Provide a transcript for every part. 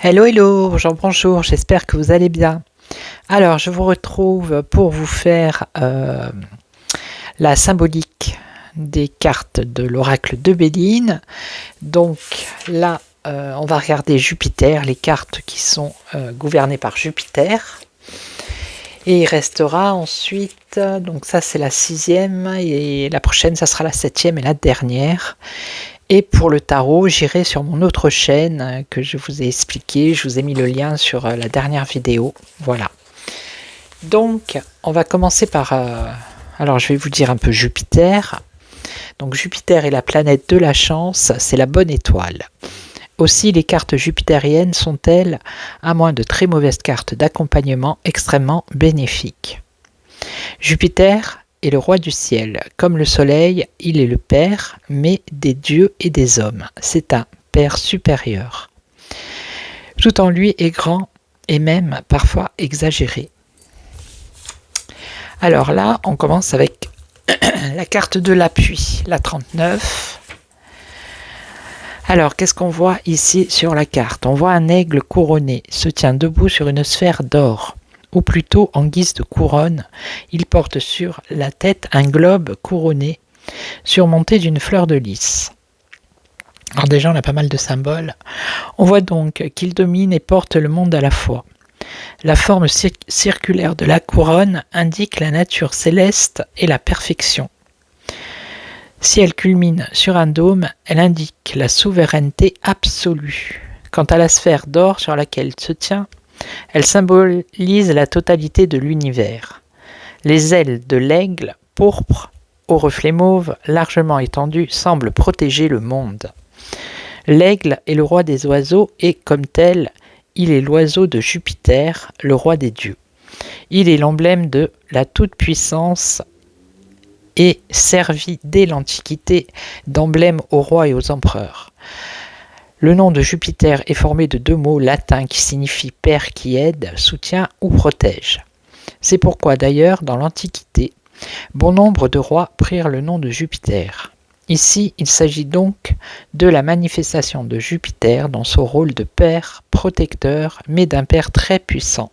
Hello, hello, bonjour, bonjour, j'espère que vous allez bien. Alors, je vous retrouve pour vous faire la symbolique des cartes de l'oracle de Béline. Donc là, on va regarder Jupiter, les cartes qui sont gouvernées par Jupiter. Et il restera ensuite, donc ça c'est la 6e, et la prochaine, ça sera la 7e et la dernière. Et pour le tarot, j'irai sur mon autre chaîne que je vous ai expliqué. Je vous ai mis le lien sur la dernière vidéo. Voilà. Donc, on va commencer par... alors, je vais vous dire un peu Jupiter. Donc, Jupiter est la planète de la chance. C'est la bonne étoile. Aussi, les cartes jupitériennes sont-elles, à moins de très mauvaises cartes d'accompagnement, extrêmement bénéfiques. Jupiter est le roi du ciel. Comme le soleil, il est le père, mais des dieux et des hommes. C'est un père supérieur. Tout en lui est grand et même parfois exagéré. Alors là, on commence avec la carte de l'appui, la 39. Alors, qu'est-ce qu'on voit ici sur la carte? On voit un aigle couronné, se tient debout sur une sphère d'or. Ou plutôt en guise de couronne, il porte sur la tête un globe couronné, surmonté d'une fleur de lys. Alors déjà, on a pas mal de symboles. On voit donc qu'il domine et porte le monde à la fois. La forme circulaire de la couronne indique la nature céleste et la perfection. Si elle culmine sur un dôme, elle indique la souveraineté absolue. Quant à la sphère d'or sur laquelle elle se tient, elle symbolise la totalité de l'univers. Les ailes de l'aigle, pourpre, au reflet mauve, largement étendues, semblent protéger le monde. L'aigle est le roi des oiseaux et, comme tel, il est l'oiseau de Jupiter, le roi des dieux. Il est l'emblème de la toute-puissance et servi dès l'Antiquité d'emblème aux rois et aux empereurs. Le nom de Jupiter est formé de deux mots latins qui signifient père qui aide, soutient ou protège. C'est pourquoi d'ailleurs, dans l'Antiquité, bon nombre de rois prirent le nom de Jupiter. Ici, il s'agit donc de la manifestation de Jupiter dans son rôle de père protecteur, mais d'un père très puissant,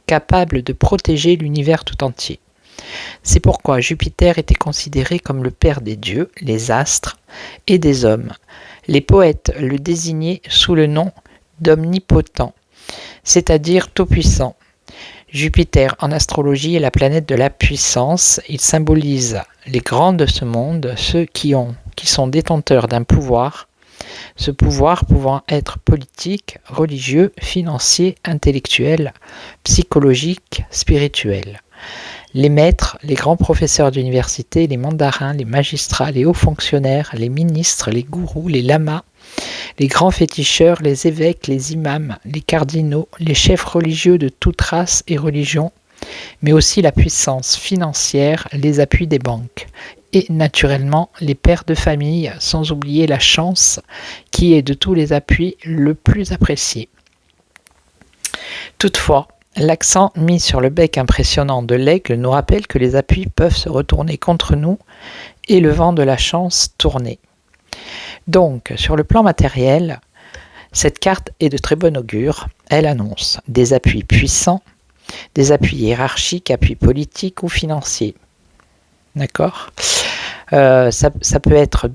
capable de protéger l'univers tout entier. C'est pourquoi Jupiter était considéré comme le père des dieux, les astres, et des hommes. Les poètes le désignaient sous le nom d'omnipotent, c'est-à-dire tout-puissant. Jupiter en astrologie est la planète de la puissance. Il symbolise les grands de ce monde, ceux qui sont détenteurs d'un pouvoir, ce pouvoir pouvant être politique, religieux, financier, intellectuel, psychologique, spirituel. Les maîtres, les grands professeurs d'université, les mandarins, les magistrats, les hauts fonctionnaires, les ministres, les gourous, les lamas, les grands féticheurs, les évêques, les imams, les cardinaux, les chefs religieux de toute race et religion, mais aussi la puissance financière, les appuis des banques, et naturellement les pères de famille, sans oublier la chance, qui est de tous les appuis le plus apprécié. Toutefois, l'accent mis sur le bec impressionnant de l'aigle nous rappelle que les appuis peuvent se retourner contre nous et le vent de la chance tourner. Donc, sur le plan matériel, cette carte est de très bon augure. Elle annonce des appuis puissants, des appuis hiérarchiques, appuis politiques ou financiers. D'accord ? Ça peut être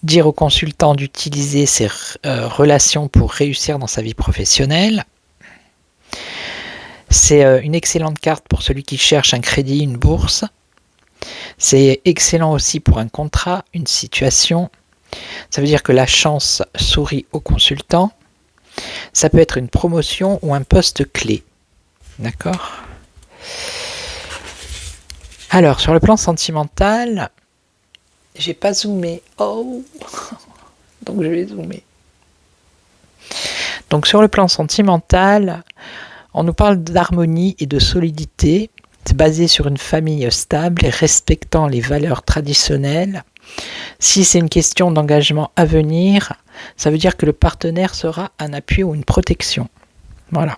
dire au consultant d'utiliser ses relations pour réussir dans sa vie professionnelle. C'est une excellente carte pour celui qui cherche un crédit, une bourse. C'est excellent aussi pour un contrat, une situation. Ça veut dire que la chance sourit au consultant. Ça peut être une promotion ou un poste clé. D'accord ? Alors, sur le plan sentimental, j'ai pas zoomé. Oh, donc je vais zoomer. Donc, sur le plan sentimental, on nous parle d'harmonie et de solidité. C'est basé sur une famille stable et respectant les valeurs traditionnelles. Si c'est une question d'engagement à venir, ça veut dire que le partenaire sera un appui ou une protection. Voilà.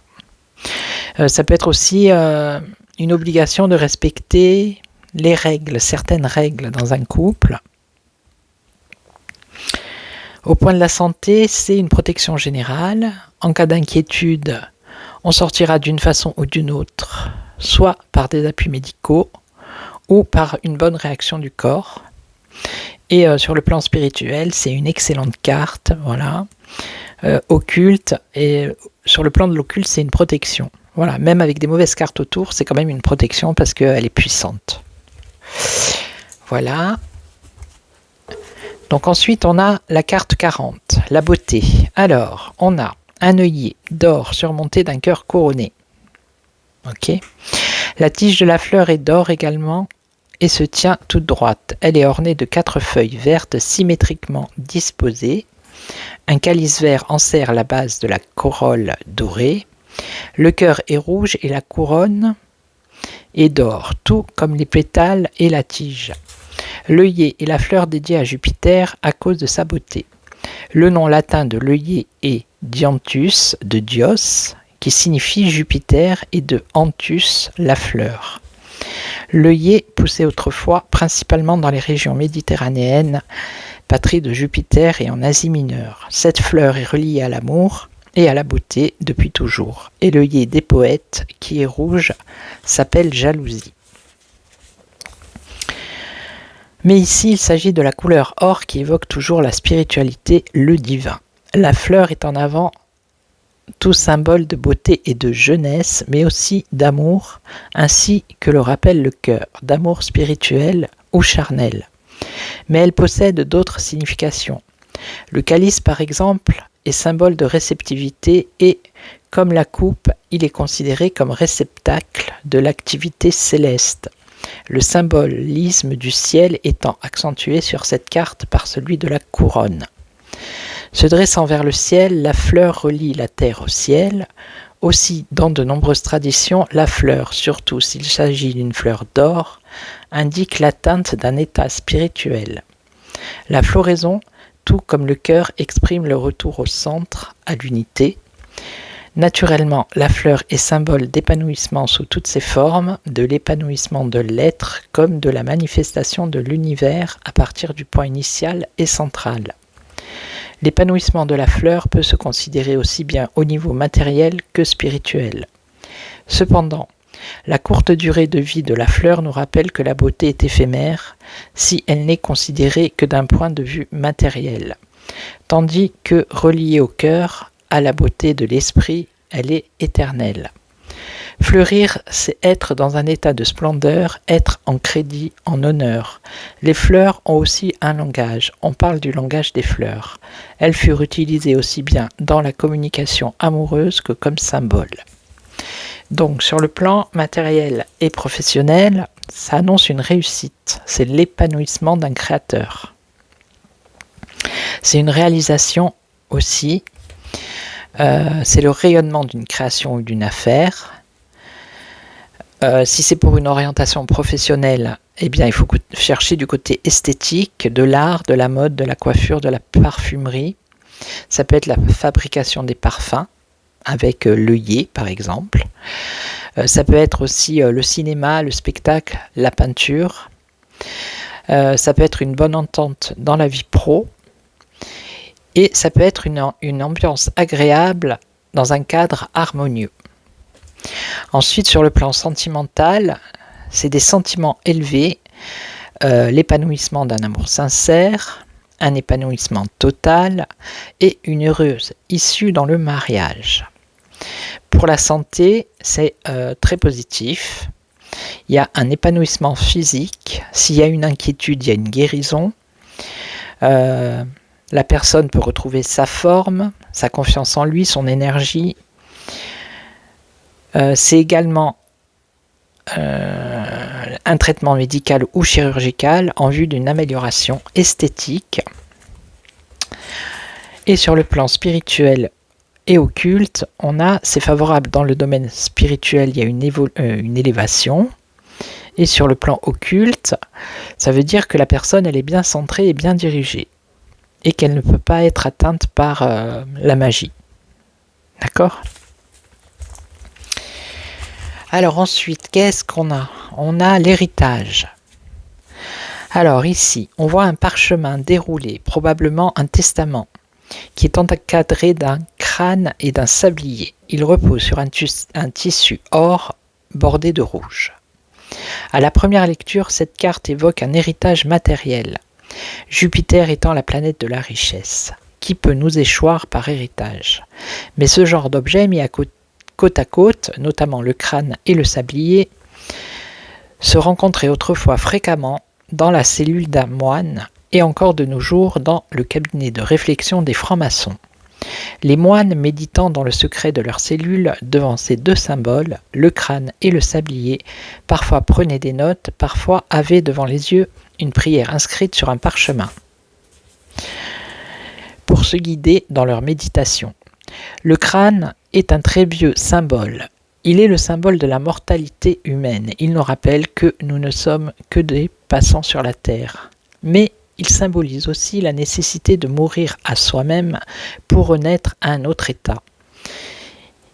Ça peut être aussi une obligation de respecter les règles, certaines règles dans un couple. Au point de la santé, c'est une protection générale. En cas d'inquiétude, on sortira d'une façon ou d'une autre, soit par des appuis médicaux ou par une bonne réaction du corps. Et sur le plan spirituel, c'est une excellente carte, voilà, occulte. Et sur le plan de l'occulte, c'est une protection. Voilà, même avec des mauvaises cartes autour, c'est quand même une protection parce qu'elle est puissante. Voilà. Donc ensuite, on a la carte 40, la beauté. Alors, on a un œillet d'or surmonté d'un cœur couronné. Ok. La tige de la fleur est d'or également et se tient toute droite. Elle est ornée de 4 feuilles vertes symétriquement disposées. Un calice vert enserre la base de la corolle dorée. Le cœur est rouge et la couronne est d'or, tout comme les pétales et la tige. L'œillet est la fleur dédiée à Jupiter à cause de sa beauté. Le nom latin de l'œillet est Dianthus, de Dios, qui signifie Jupiter, et de Anthus, la fleur. L'œillet poussait autrefois principalement dans les régions méditerranéennes, patrie de Jupiter, et en Asie mineure. Cette fleur est reliée à l'amour et à la beauté depuis toujours. Et l'œillet des poètes, qui est rouge, s'appelle jalousie. Mais ici, il s'agit de la couleur or qui évoque toujours la spiritualité, le divin. La fleur est en avant tout symbole de beauté et de jeunesse, mais aussi d'amour, ainsi que le rappelle le cœur, d'amour spirituel ou charnel. Mais elle possède d'autres significations. Le calice, par exemple, est symbole de réceptivité et, comme la coupe, il est considéré comme réceptacle de l'activité céleste. Le symbolisme du ciel étant accentué sur cette carte par celui de la couronne. Se dressant vers le ciel, la fleur relie la terre au ciel. Aussi, dans de nombreuses traditions, la fleur, surtout s'il s'agit d'une fleur d'or, indique l'atteinte d'un état spirituel. La floraison, tout comme le cœur, exprime le retour au centre, à l'unité. Naturellement, la fleur est symbole d'épanouissement sous toutes ses formes, de l'épanouissement de l'être comme de la manifestation de l'univers à partir du point initial et central. L'épanouissement de la fleur peut se considérer aussi bien au niveau matériel que spirituel. Cependant, la courte durée de vie de la fleur nous rappelle que la beauté est éphémère si elle n'est considérée que d'un point de vue matériel, tandis que reliée au cœur, à la beauté de l'esprit, elle est éternelle. Fleurir, c'est être dans un état de splendeur, être en crédit, en honneur. Les fleurs ont aussi un langage, on parle du langage des fleurs. Elles furent utilisées aussi bien dans la communication amoureuse que comme symbole. Donc sur le plan matériel et professionnel, ça annonce une réussite, c'est l'épanouissement d'un créateur. C'est une réalisation aussi. C'est le rayonnement d'une création ou d'une affaire. Si c'est pour une orientation professionnelle, eh bien, il faut chercher du côté esthétique, de l'art, de la mode, de la coiffure, de la parfumerie. Ça peut être la fabrication des parfums, avec l'œillet, par exemple. Ça peut être aussi le cinéma, le spectacle, la peinture. Ça peut être une bonne entente dans la vie pro. Et ça peut être une ambiance agréable dans un cadre harmonieux. Ensuite, sur le plan sentimental, c'est des sentiments élevés, l'épanouissement d'un amour sincère, un épanouissement total et une heureuse issue dans le mariage. Pour la santé, c'est très positif. Il y a un épanouissement physique. S'il y a une inquiétude, il y a une guérison. La personne peut retrouver sa forme, sa confiance en lui, son énergie. C'est également un traitement médical ou chirurgical en vue d'une amélioration esthétique. Et sur le plan spirituel et occulte, c'est favorable dans le domaine spirituel, il y a une élévation. Et sur le plan occulte, ça veut dire que la personne elle est bien centrée et bien dirigée. Et qu'elle ne peut pas être atteinte par la magie. D'accord ? Alors ensuite, qu'est-ce qu'on a ? On a l'héritage. Alors ici, on voit un parchemin déroulé, probablement un testament, qui est encadré d'un crâne et d'un sablier. Il repose sur un tissu or bordé de rouge. À la première lecture, cette carte évoque un héritage matériel, Jupiter étant la planète de la richesse, qui peut nous échoir par héritage. Mais ce genre d'objet mis côte à côte, notamment le crâne et le sablier, se rencontrait autrefois fréquemment dans la cellule d'un moine et encore de nos jours dans le cabinet de réflexion des francs-maçons. Les moines méditant dans le secret de leur cellule devant ces deux symboles, le crâne et le sablier, parfois prenaient des notes, parfois avaient devant les yeux une prière inscrite sur un parchemin pour se guider dans leur méditation. Le crâne est un très vieux symbole. Il est le symbole de la mortalité humaine. Il nous rappelle que nous ne sommes que des passants sur la terre. Mais il symbolise aussi la nécessité de mourir à soi-même pour renaître à un autre état.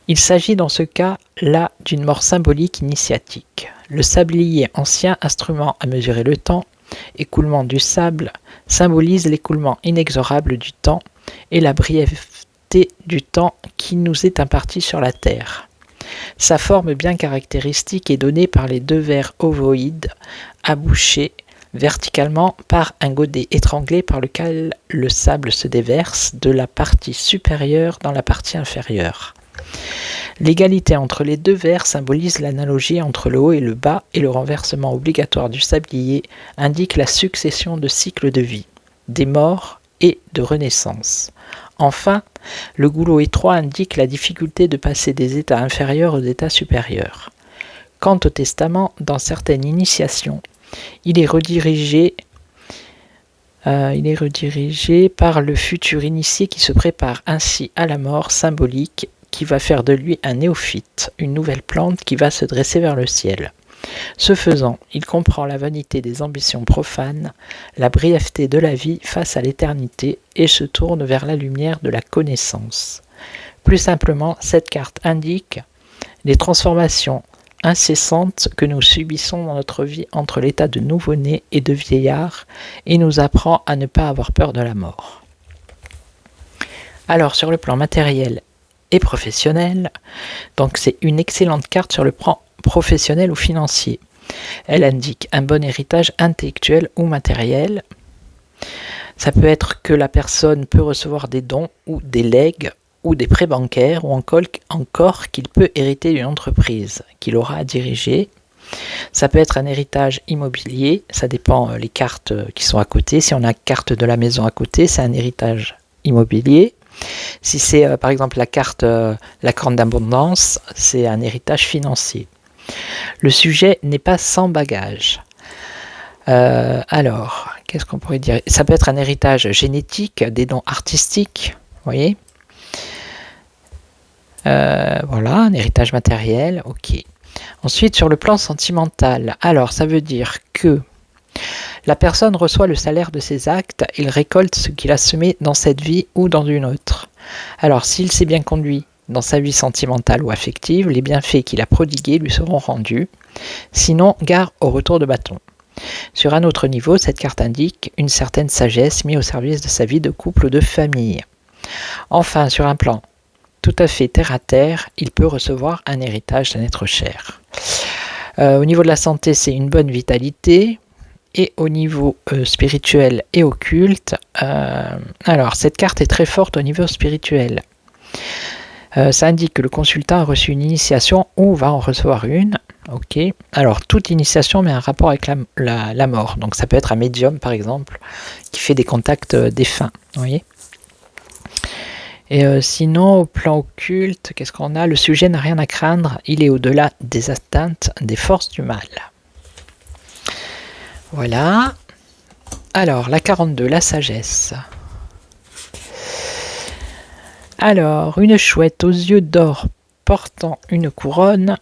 Il s'agit dans ce cas-là d'une mort symbolique initiatique. Le sablier, ancien instrument à mesurer le temps, écoulement du sable, symbolise l'écoulement inexorable du temps et la brièveté du temps qui nous est imparti sur la terre. Sa forme bien caractéristique est donnée par les deux vers ovoïdes abouchés verticalement par un godet étranglé par lequel le sable se déverse de la partie supérieure dans la partie inférieure. L'égalité entre les deux vers symbolise l'analogie entre le haut et le bas, et le renversement obligatoire du sablier indique la succession de cycles de vie, des morts et de renaissance. Enfin, le goulot étroit indique la difficulté de passer des états inférieurs aux états supérieurs. Quant au testament, dans certaines initiations, il est redirigé par le futur initié qui se prépare ainsi à la mort symbolique qui va faire de lui un néophyte, une nouvelle plante qui va se dresser vers le ciel. Ce faisant, il comprend la vanité des ambitions profanes, la brièveté de la vie face à l'éternité et se tourne vers la lumière de la connaissance. Plus simplement, cette carte indique les transformations incessante que nous subissons dans notre vie entre l'état de nouveau-né et de vieillard et nous apprend à ne pas avoir peur de la mort. Alors sur le plan matériel et professionnel, donc c'est une excellente carte sur le plan professionnel ou financier. Elle indique un bon héritage intellectuel ou matériel. Ça peut être que la personne peut recevoir des dons ou des legs ou des prêts bancaires, ou encore qu'il peut hériter d'une entreprise qu'il aura à diriger. Ça peut être un héritage immobilier, ça dépend les cartes qui sont à côté. Si on a carte de la maison à côté, c'est un héritage immobilier. Si c'est par exemple la carte la corne d'abondance, c'est un héritage financier. Le sujet n'est pas sans bagage. Alors, qu'est-ce qu'on pourrait dire? Ça peut être un héritage génétique, des dons artistiques, vous voyez. Voilà, un héritage matériel, ok. Ensuite, sur le plan sentimental, alors ça veut dire que la personne reçoit le salaire de ses actes, il récolte ce qu'il a semé dans cette vie ou dans une autre. Alors, s'il s'est bien conduit dans sa vie sentimentale ou affective, les bienfaits qu'il a prodigués lui seront rendus. Sinon, gare au retour de bâton. Sur un autre niveau, cette carte indique une certaine sagesse mise au service de sa vie de couple ou de famille. Enfin, sur un plan tout à fait terre à terre, il peut recevoir un héritage d'un être cher. Au niveau de la santé, c'est une bonne vitalité. Et au niveau spirituel et occulte, alors cette carte est très forte au niveau spirituel. Ça indique que le consultant a reçu une initiation ou va en recevoir une. Ok. Alors toute initiation met un rapport avec la mort. Donc ça peut être un médium par exemple qui fait des contacts défunts. Vous voyez. Et sinon, au plan occulte, qu'est-ce qu'on a? Le sujet n'a rien à craindre, il est au-delà des atteintes des forces du mal. Voilà. Alors, la 42, la sagesse. Alors, une chouette aux yeux d'or portant une couronne.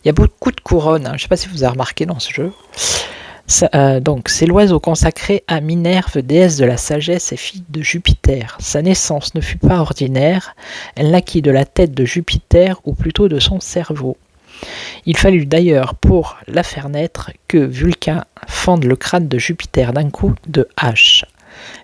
Il y a beaucoup de couronnes, je ne sais pas si vous avez remarqué dans ce jeu. Donc, c'est l'oiseau consacré à Minerve, déesse de la sagesse et fille de Jupiter. Sa naissance ne fut pas ordinaire, elle naquit de la tête de Jupiter, ou plutôt de son cerveau. Il fallut d'ailleurs pour la faire naître que Vulcain fende le crâne de Jupiter d'un coup de hache.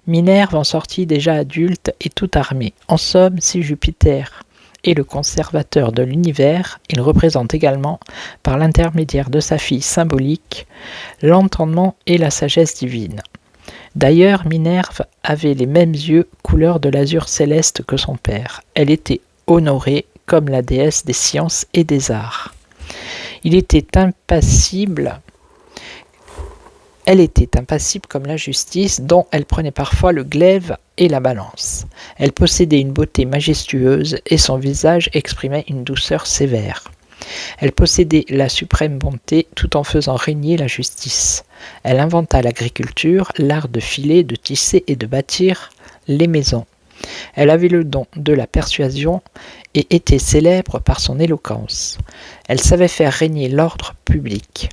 Minerve en sortit déjà adulte et tout armée. En somme, si Jupiter est le conservateur de l'univers, il représente également, par l'intermédiaire de sa fille symbolique, l'entendement et la sagesse divine. D'ailleurs, Minerve avait les mêmes yeux couleur de l'azur céleste que son père. Elle était honorée comme la déesse des sciences et des arts. Elle était impassible comme la justice, dont elle prenait parfois le glaive et la balance. Elle possédait une beauté majestueuse et son visage exprimait une douceur sévère. Elle possédait la suprême bonté tout en faisant régner la justice. Elle inventa l'agriculture, l'art de filer, de tisser et de bâtir les maisons. Elle avait le don de la persuasion et était célèbre par son éloquence. Elle savait faire régner l'ordre public.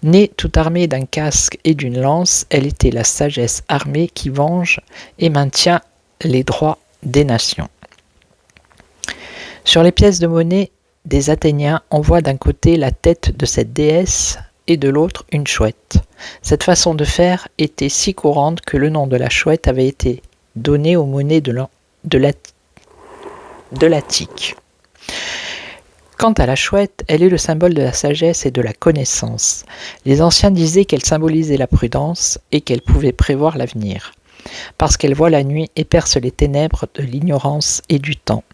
Née tout armée d'un casque et d'une lance, elle était la sagesse armée qui venge et maintient les droits des nations. Sur les pièces de monnaie des Athéniens, on voit d'un côté la tête de cette déesse et de l'autre une chouette. Cette façon de faire était si courante que le nom de la chouette avait été donné aux monnaies de l'Attique. Quant à la chouette, elle est le symbole de la sagesse et de la connaissance. Les anciens disaient qu'elle symbolisait la prudence et qu'elle pouvait prévoir l'avenir, parce qu'elle voit la nuit et perce les ténèbres de l'ignorance et du temps.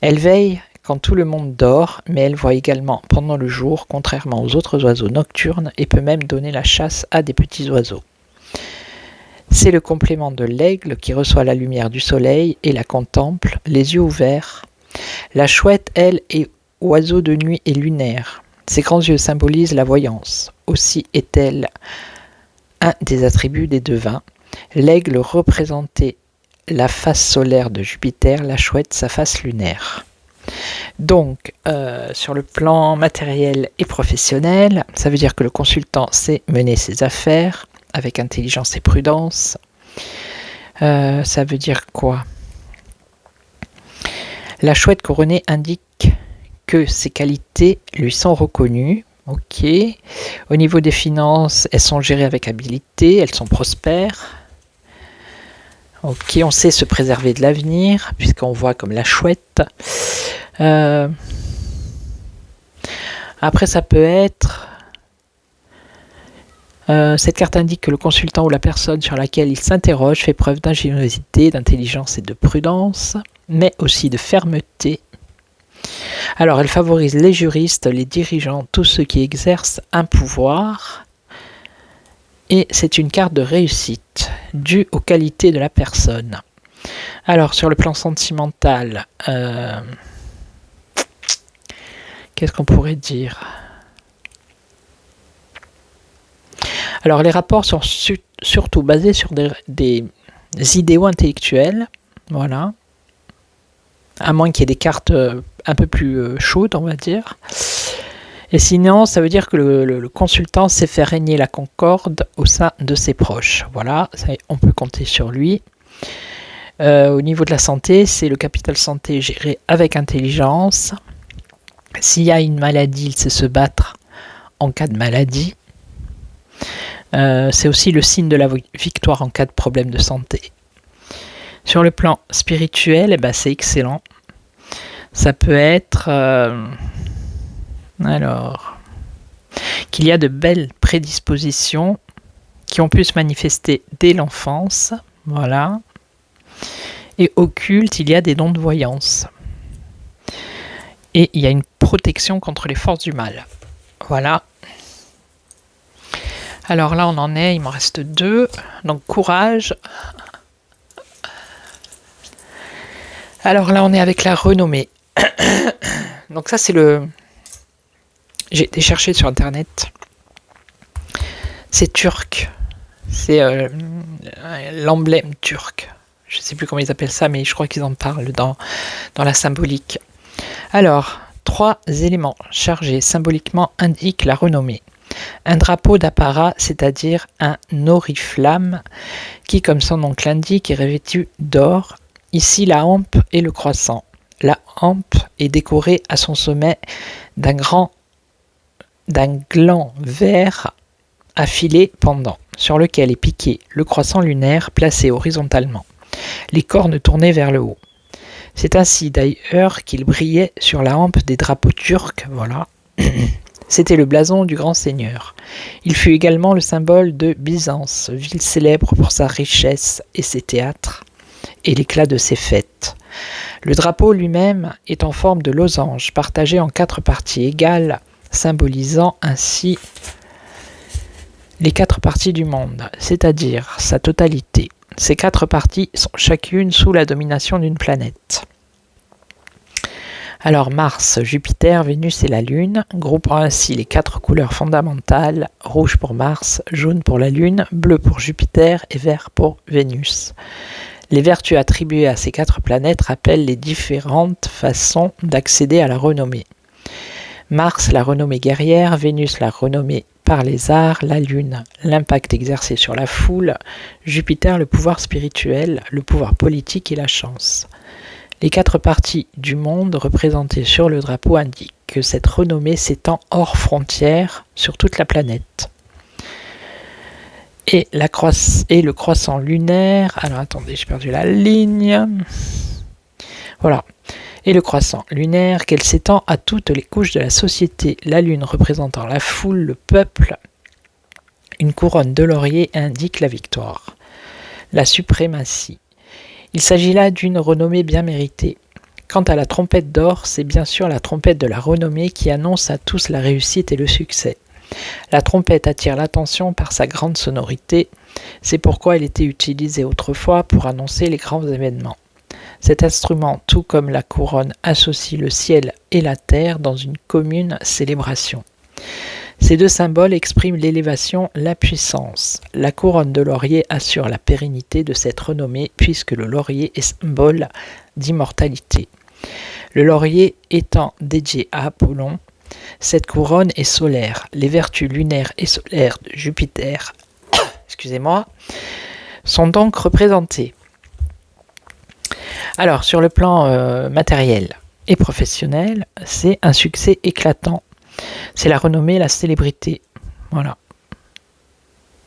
Elle veille quand tout le monde dort, mais elle voit également pendant le jour, contrairement aux autres oiseaux nocturnes, et peut même donner la chasse à des petits oiseaux. C'est le complément de l'aigle qui reçoit la lumière du soleil et la contemple, les yeux ouverts. La chouette, elle, est oiseau de nuit et lunaire. Ses grands yeux symbolisent la voyance. Aussi est-elle un des attributs des devins. L'aigle représentait la face solaire de Jupiter, la chouette sa face lunaire. Donc, sur le plan matériel et professionnel, ça veut dire que le consultant sait mener ses affaires avec intelligence et prudence. Ça veut dire quoi ? La chouette couronnée indique que ses qualités lui sont reconnues. Ok. Au niveau des finances, elles sont gérées avec habileté, elles sont prospères. Ok, on sait se préserver de l'avenir, puisqu'on voit comme la chouette. Après, ça peut être... cette carte indique que le consultant ou la personne sur laquelle il s'interroge fait preuve d'ingéniosité, d'intelligence et de prudence, mais aussi de fermeté. Alors, elle favorise les juristes, les dirigeants, tous ceux qui exercent un pouvoir. Et c'est une carte de réussite, due aux qualités de la personne. Alors, sur le plan sentimental, qu'est-ce qu'on pourrait dire ? Alors, les rapports sont surtout basés sur des idéaux intellectuels, voilà. À moins qu'il y ait des cartes un peu plus chaudes, on va dire. Et sinon, ça veut dire que le consultant sait faire régner la concorde au sein de ses proches. Voilà, ça, on peut compter sur lui. Au niveau de la santé, c'est le capital santé géré avec intelligence. S'il y a une maladie, il sait se battre en cas de maladie. C'est aussi le signe de la victoire en cas de problème de santé. Sur le plan spirituel, c'est excellent. Ça peut être qu'il y a de belles prédispositions qui ont pu se manifester dès l'enfance. Voilà. Et occulte, il y a des dons de voyance. Et il y a une protection contre les forces du mal. Voilà. Alors là, on en est, il m'en reste 2. Donc, courage. Alors là, on est avec la renommée. Donc ça, c'est le... J'ai été chercher sur Internet. C'est turc. C'est l'emblème turc. Je ne sais plus comment ils appellent ça, mais je crois qu'ils en parlent dans la symbolique. Alors, 3 éléments chargés symboliquement indiquent la renommée. Un drapeau d'apparat, c'est-à-dire un oriflamme, qui, comme son nom l'indique, est revêtu d'or. Ici, la hampe et le croissant. La hampe est décorée à son sommet d'un gland vert affilé pendant, sur lequel est piqué le croissant lunaire placé horizontalement, les cornes tournées vers le haut. C'est ainsi d'ailleurs qu'il brillait sur la hampe des drapeaux turcs, voilà. C'était le blason du grand seigneur. Il fut également le symbole de Byzance, ville célèbre pour sa richesse et ses théâtres, et l'éclat de ses fêtes. Le drapeau lui-même est en forme de losange, partagé en 4 parties égales, symbolisant ainsi les 4 parties du monde, c'est-à-dire sa totalité. Ces 4 parties sont chacune sous la domination d'une planète. Alors Mars, Jupiter, Vénus et la Lune, groupant ainsi les 4 couleurs fondamentales, rouge pour Mars, jaune pour la Lune, bleu pour Jupiter et vert pour Vénus. Les vertus attribuées à ces 4 planètes rappellent les différentes façons d'accéder à la renommée. Mars, la renommée guerrière, Vénus, la renommée par les arts, la Lune, l'impact exercé sur la foule, Jupiter, le pouvoir spirituel, le pouvoir politique et la chance. Les 4 parties du monde représentées sur le drapeau indiquent que cette renommée s'étend hors frontières sur toute la planète. Et le croissant lunaire, alors attendez, j'ai perdu la ligne. Voilà. Et le croissant lunaire, qu'elle s'étend à toutes les couches de la société, la lune représentant la foule, le peuple. Une couronne de laurier indique la victoire, la suprématie. Il s'agit là d'une renommée bien méritée. Quant à la trompette d'or, c'est bien sûr la trompette de la renommée qui annonce à tous la réussite et le succès. La trompette attire l'attention par sa grande sonorité, c'est pourquoi elle était utilisée autrefois pour annoncer les grands événements. Cet instrument, tout comme la couronne, associe le ciel et la terre dans une commune célébration. Ces 2 symboles expriment l'élévation, la puissance. La couronne de laurier assure la pérennité de cette renommée puisque le laurier est symbole d'immortalité. Le laurier étant dédié à Apollon, cette couronne est solaire. Les vertus lunaires et solaires de Jupiter sont donc représentées. Alors, sur le plan matériel et professionnel, c'est un succès éclatant. C'est la renommée, la célébrité. Voilà.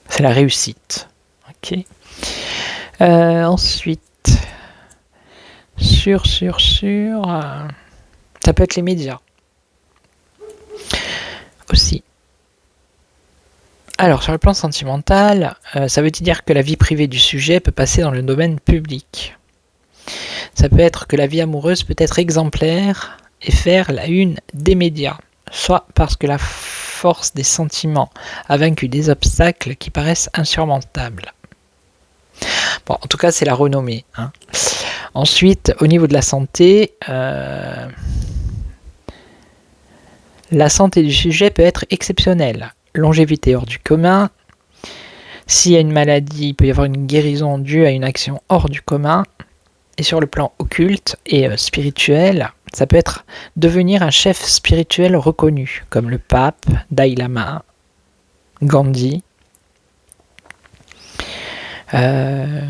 C'est la réussite. Ok. Ensuite, ça peut être les médias aussi. Alors, sur le plan sentimental, ça veut dire que la vie privée du sujet peut passer dans le domaine public. Ça peut être que la vie amoureuse peut être exemplaire et faire la une des médias, soit parce que la force des sentiments a vaincu des obstacles qui paraissent insurmontables. Bon, en tout cas, c'est la renommée. Ensuite, au niveau de la santé, la santé du sujet peut être exceptionnelle. Longévité hors du commun. S'il y a une maladie, il peut y avoir une guérison due à une action hors du commun. Et sur le plan occulte et spirituel, ça peut être devenir un chef spirituel reconnu, comme le pape, Dalai Lama, Gandhi. Et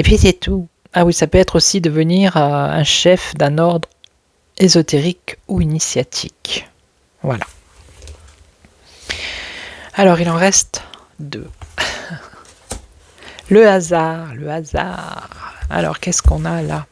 puis c'est tout. Ah oui, ça peut être aussi devenir un chef d'un ordre ésotérique ou initiatique. Voilà. Alors il en reste 2. Le hasard. Alors, qu'est-ce qu'on a là?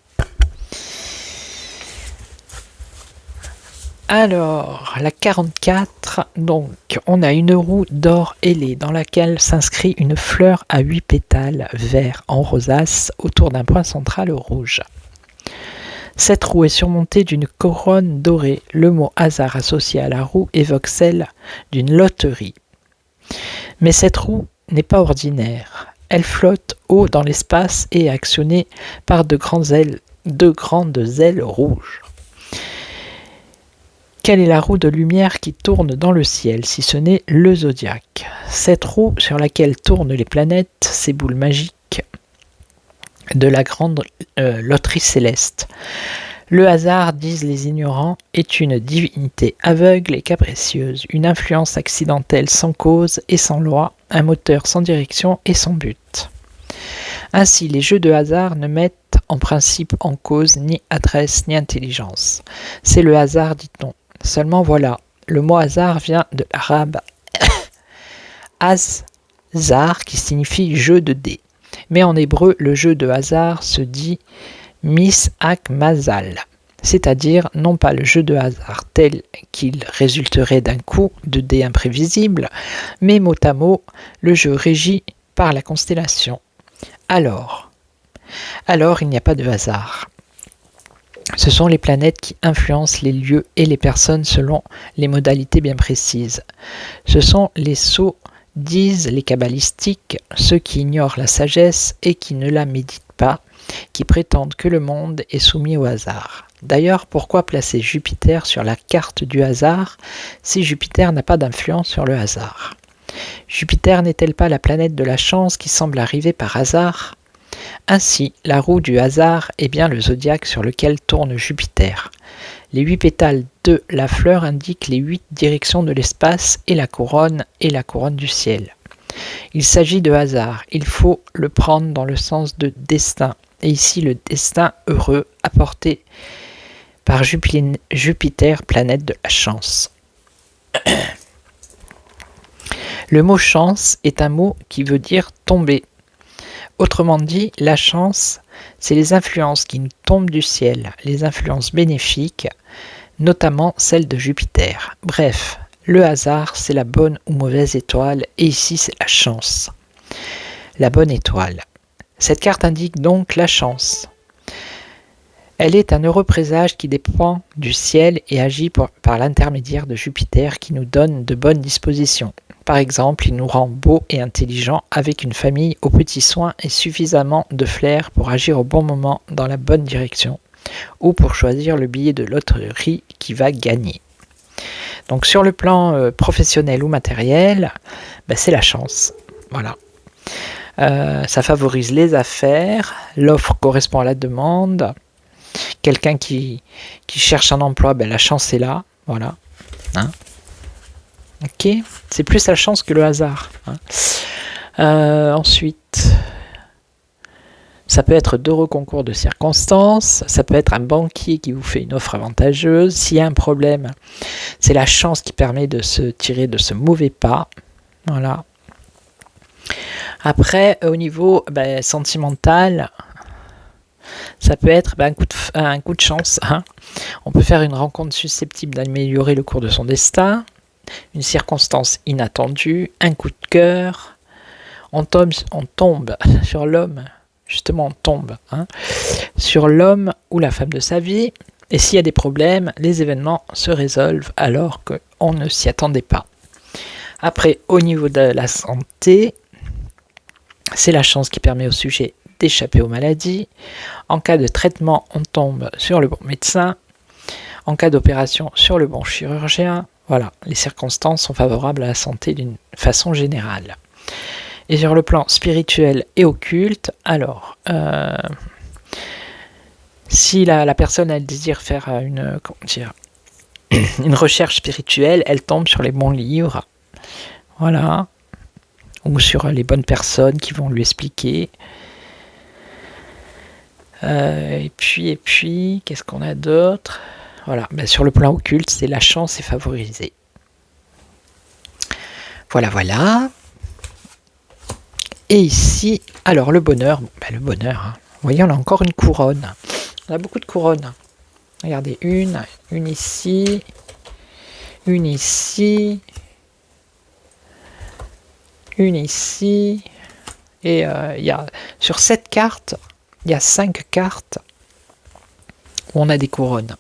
Alors, la 44, donc, on a une roue d'or ailée dans laquelle s'inscrit une fleur à 8 pétales verts en rosace autour d'un point central rouge. Cette roue est surmontée d'une couronne dorée. Le mot hasard associé à la roue évoque celle d'une loterie. Mais cette roue n'est pas ordinaire. Elle flotte haut dans l'espace et est actionnée par de grandes ailes rouges. Quelle est la roue de lumière qui tourne dans le ciel, si ce n'est le zodiaque? Cette roue sur laquelle tournent les planètes, ces boules magiques de la grande loterie céleste. Le hasard, disent les ignorants, est une divinité aveugle et capricieuse, une influence accidentelle sans cause et sans loi, un moteur sans direction et sans but. Ainsi, les jeux de hasard ne mettent en principe en cause ni adresse ni intelligence. C'est le hasard, dit-on. Seulement voilà, le mot hasard vient de l'arabe az-zar qui signifie jeu de dés. Mais en hébreu, le jeu de hasard se dit mis-ak mazal, c'est-à-dire non pas le jeu de hasard tel qu'il résulterait d'un coup de dés imprévisible, mais mot à mot, le jeu régi par la constellation. Alors, il n'y a pas de hasard. Ce sont les planètes qui influencent les lieux et les personnes selon les modalités bien précises. Ce sont les sots, disent les kabbalistiques, ceux qui ignorent la sagesse et qui ne la méditent pas, qui prétendent que le monde est soumis au hasard. D'ailleurs, pourquoi placer Jupiter sur la carte du hasard si Jupiter n'a pas d'influence sur le hasard? Jupiter n'est-elle pas la planète de la chance qui semble arriver par hasard? Ainsi, la roue du hasard est bien le zodiaque sur lequel tourne Jupiter. Les 8 pétales de la fleur indiquent les 8 directions de l'espace et la couronne du ciel. Il s'agit de hasard, il faut le prendre dans le sens de destin, et ici le destin heureux apporté par Jupiter, planète de la chance. Le mot chance est un mot qui veut dire tomber. Autrement dit, la chance, c'est les influences qui nous tombent du ciel, les influences bénéfiques, notamment celles de Jupiter. Bref, le hasard, c'est la bonne ou mauvaise étoile, et ici, c'est la chance. La bonne étoile. Cette carte indique donc la chance. Elle est un heureux présage qui dépend du ciel et agit par l'intermédiaire de Jupiter qui nous donne de bonnes dispositions. Par exemple, il nous rend beaux et intelligents avec une famille aux petits soins et suffisamment de flair pour agir au bon moment dans la bonne direction ou pour choisir le billet de loterie qui va gagner. Donc sur le plan professionnel ou matériel, c'est la chance. Voilà. Ça favorise les affaires, l'offre correspond à la demande. Quelqu'un qui cherche un emploi, la chance est là. Voilà. Hein? Ok, c'est plus la chance que le hasard. Ensuite, ça peut être d'heureux concours de circonstances, ça peut être un banquier qui vous fait une offre avantageuse. S'il y a un problème, c'est la chance qui permet de se tirer de ce mauvais pas. Voilà. Après, au niveau sentimental, ça peut être un coup de chance. On peut faire une rencontre susceptible d'améliorer le cours de son destin. Une circonstance inattendue, un coup de cœur, on tombe sur l'homme, justement on tombe sur l'homme ou la femme de sa vie, et s'il y a des problèmes, les événements se résolvent alors qu'on ne s'y attendait pas. Après, au niveau de la santé, c'est la chance qui permet au sujet d'échapper aux maladies. En cas de traitement, on tombe sur le bon médecin. En cas d'opération, sur le bon chirurgien. Voilà, les circonstances sont favorables à la santé d'une façon générale. Et sur le plan spirituel et occulte, alors, si la personne elle désire faire une recherche spirituelle, elle tombe sur les bons livres, voilà, ou sur les bonnes personnes qui vont lui expliquer. Et puis, qu'est-ce qu'on a d'autre ? Voilà, sur le plan occulte, c'est la chance est favorisée. Voilà. Et ici, alors le bonheur, le bonheur, vous voyez, on a encore une couronne. On a beaucoup de couronnes. Regardez, une ici, une ici, une ici. Et il y a, sur cette carte, il y a 5 cartes où on a des couronnes.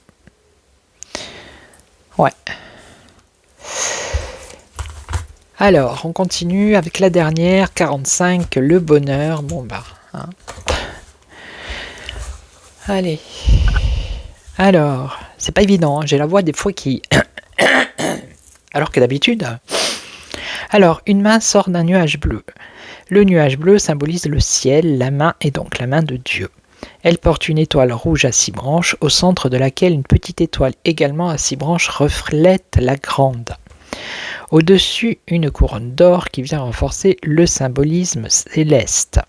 Ouais. Alors, on continue avec la dernière, 45, le bonheur. Allez. Alors, c'est pas évident, j'ai la voix des fois qui... Alors que d'habitude... Alors, une main sort d'un nuage bleu. Le nuage bleu symbolise le ciel, la main est donc la main de Dieu. Elle porte une étoile rouge à 6 branches, au centre de laquelle une petite étoile également à 6 branches reflète la grande. Au-dessus, une couronne d'or qui vient renforcer le symbolisme céleste.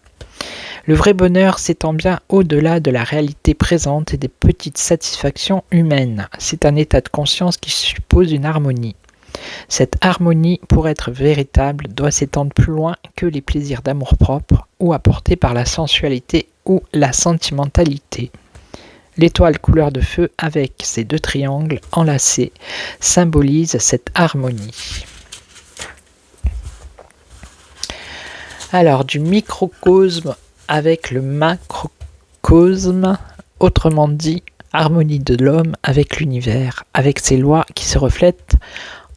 Le vrai bonheur s'étend bien au-delà de la réalité présente et des petites satisfactions humaines. C'est un état de conscience qui suppose une harmonie. Cette harmonie, pour être véritable, doit s'étendre plus loin que les plaisirs d'amour-propre ou apportés par la sensualité ou la sentimentalité. L'étoile couleur de feu avec ses 2 triangles enlacés symbolise cette harmonie. Alors, du microcosme avec le macrocosme, autrement dit, harmonie de l'homme avec l'univers, avec ses lois qui se reflètent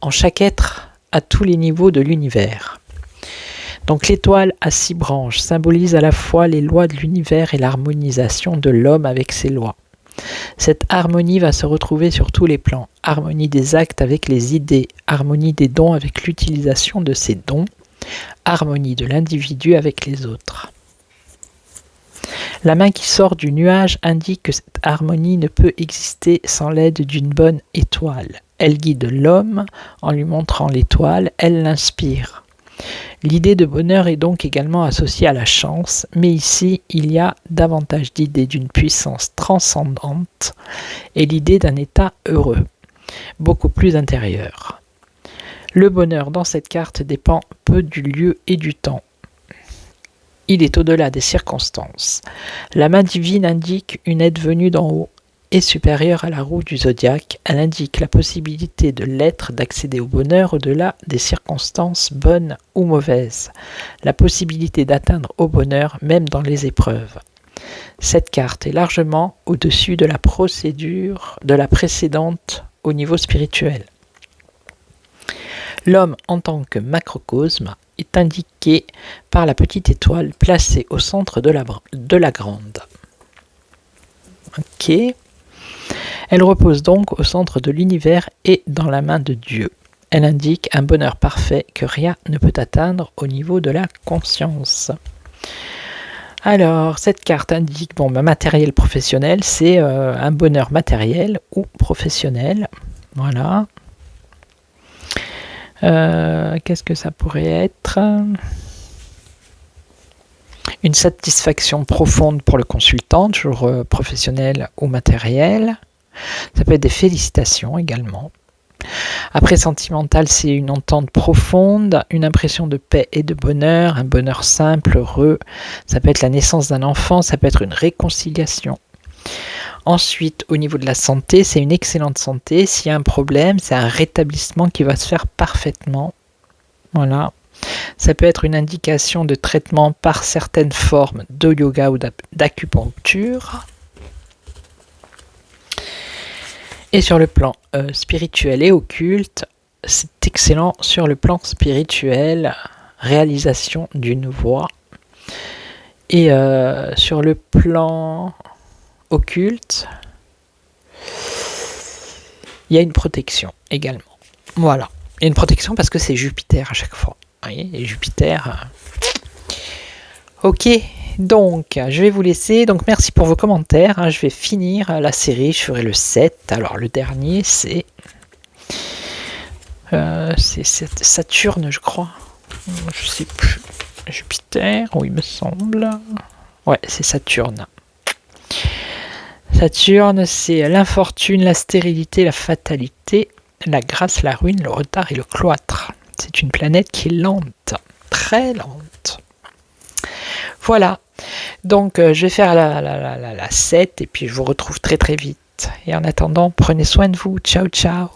en chaque être à tous les niveaux de l'univers. Donc l'étoile à 6 branches symbolise à la fois les lois de l'univers et l'harmonisation de l'homme avec ses lois. Cette harmonie va se retrouver sur tous les plans. Harmonie des actes avec les idées, harmonie des dons avec l'utilisation de ces dons, harmonie de l'individu avec les autres. La main qui sort du nuage indique que cette harmonie ne peut exister sans l'aide d'une bonne étoile. Elle guide l'homme en lui montrant l'étoile, elle l'inspire. L'idée de bonheur est donc également associée à la chance, mais ici il y a davantage d'idées d'une puissance transcendante et l'idée d'un état heureux, beaucoup plus intérieur. Le bonheur dans cette carte dépend peu du lieu et du temps. Il est au-delà des circonstances. La main divine indique une aide venue d'en haut et supérieure à la roue du zodiaque. Elle indique la possibilité de l'être d'accéder au bonheur au-delà des circonstances bonnes ou mauvaises. La possibilité d'atteindre au bonheur même dans les épreuves. Cette carte est largement au-dessus de la procédure de la précédente au niveau spirituel. L'homme en tant que macrocosme est indiqué par la petite étoile placée au centre de la grande. Ok. Elle repose donc au centre de l'univers et dans la main de Dieu. Elle indique un bonheur parfait que rien ne peut atteindre au niveau de la conscience. Alors, cette carte indique, matériel professionnel, c'est un bonheur matériel ou professionnel. Voilà. Qu'est-ce que ça pourrait être ? Une satisfaction profonde pour le consultant, toujours professionnel ou matériel. Ça peut être des félicitations également. Après, sentimental, c'est une entente profonde, une impression de paix et de bonheur, un bonheur simple, heureux. Ça peut être la naissance d'un enfant, ça peut être une réconciliation. Ensuite, au niveau de la santé, c'est une excellente santé. S'il y a un problème, c'est un rétablissement qui va se faire parfaitement. Voilà. Ça peut être une indication de traitement par certaines formes de yoga ou d'acupuncture. Et sur le plan spirituel et occulte, c'est excellent sur le plan spirituel, réalisation d'une voie. Et sur le plan occulte, il y a une protection également. Voilà. Il y a une protection parce que c'est Jupiter à chaque fois. Vous voyez, et Jupiter. Ok, donc je vais vous laisser. Donc merci pour vos commentaires. Je vais finir la série. Je ferai le 7. Alors le dernier, c'est Saturne, je crois. Je sais plus. Jupiter, oui, il me semble. Ouais, c'est Saturne. Saturne, c'est l'infortune, la stérilité, la fatalité, la grâce, la ruine, le retard et le cloître. C'est une planète qui est lente, très lente. Voilà, donc je vais faire la 7 et puis je vous retrouve très très vite. Et en attendant, prenez soin de vous. Ciao, ciao.